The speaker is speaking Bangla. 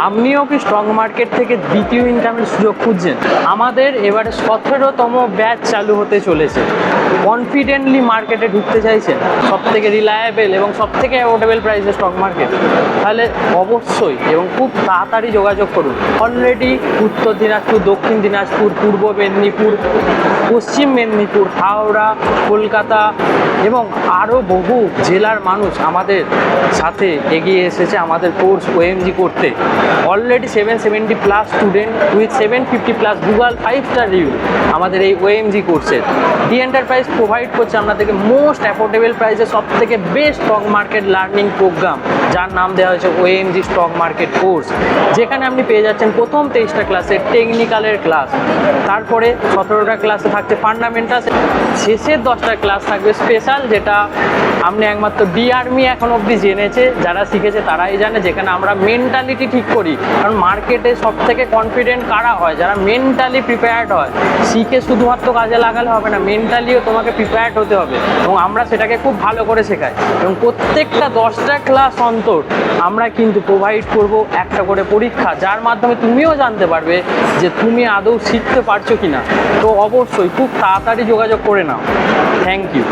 আপনিও কি স্টক মার্কেট থেকে দ্বিতীয় ইনকামের সুযোগ খুঁজছেন? আমাদের এবারে 17তম ব্যাচ চালু হতে চলেছে। কনফিডেন্টলি মার্কেটে ঢুকতে চাইছেন, সব থেকে রিলায়েবল এবং সব থেকে অ্যাফোর্ডেবল প্রাইসে স্টক মার্কেট, তাহলে অবশ্যই এবং খুব তাড়াতাড়ি যোগাযোগ করুন। অলরেডি উত্তর দিনাজপুর, দক্ষিণ দিনাজপুর, পূর্ব মেদিনীপুর, পশ্চিম মেদিনীপুর, হাওড়া, কলকাতা এবং আরও বহু জেলার মানুষ আমাদের সাথে এগিয়ে এসেছে আমাদের কোর্স ওএমজি করতে। অলরেডি 770+ স্টুডেন্ট উইথ 750+ গুগল 5-স্টার রিভিউ আমাদের এই ওএমজি কোর্সের। ডি এন্টারপ্রাইজ প্রোভাইড করছে আপনাদেরকে মোস্ট অ্যাফোর্ডেবল প্রাইসে সব থেকে best stock market learning program, যার নাম দেওয়া হয়েছে ওএমজি স্টক মার্কেট কোর্স, যেখানে আপনি পেয়ে যাচ্ছেন প্রথম 23টা ক্লাসে টেকনিক্যালের ক্লাস, তারপরে 17টা ক্লাসে থাকছে ফান্ডামেন্টালস, শেষের 10টা ক্লাস থাকবে স্পেশাল, যেটা আপনি একমাত্র ডি আর্মি এখন অবধি জেনেছে, যারা শিখেছে তারাই জানে, যেখানে আমরা মেন্টালিটি ঠিক করি। কারণ মার্কেটে সব থেকে কনফিডেন্ট কারা হয়? যারা মেন্টালি প্রিপেয়ার্ড হয়। শিখে শুধুমাত্র কাজে লাগালে হবে না, মেন্টালিও তোমাকে প্রিপেয়ার্ড হতে হবে, এবং আমরা সেটাকে খুব ভালো করে শেখাই। এবং প্রত্যেকটা 10টা ক্লাস অন্তর আমরা কিন্তু প্রোভাইড করব একটা করে পরীক্ষা, যার মাধ্যমে তুমিও জানতে পারবে যে তুমি আদৌ শিখতে পারছো কিনা। তো অবশ্যই খুব তাড়াতাড়ি যোগাযোগ করে নাও। Thank you.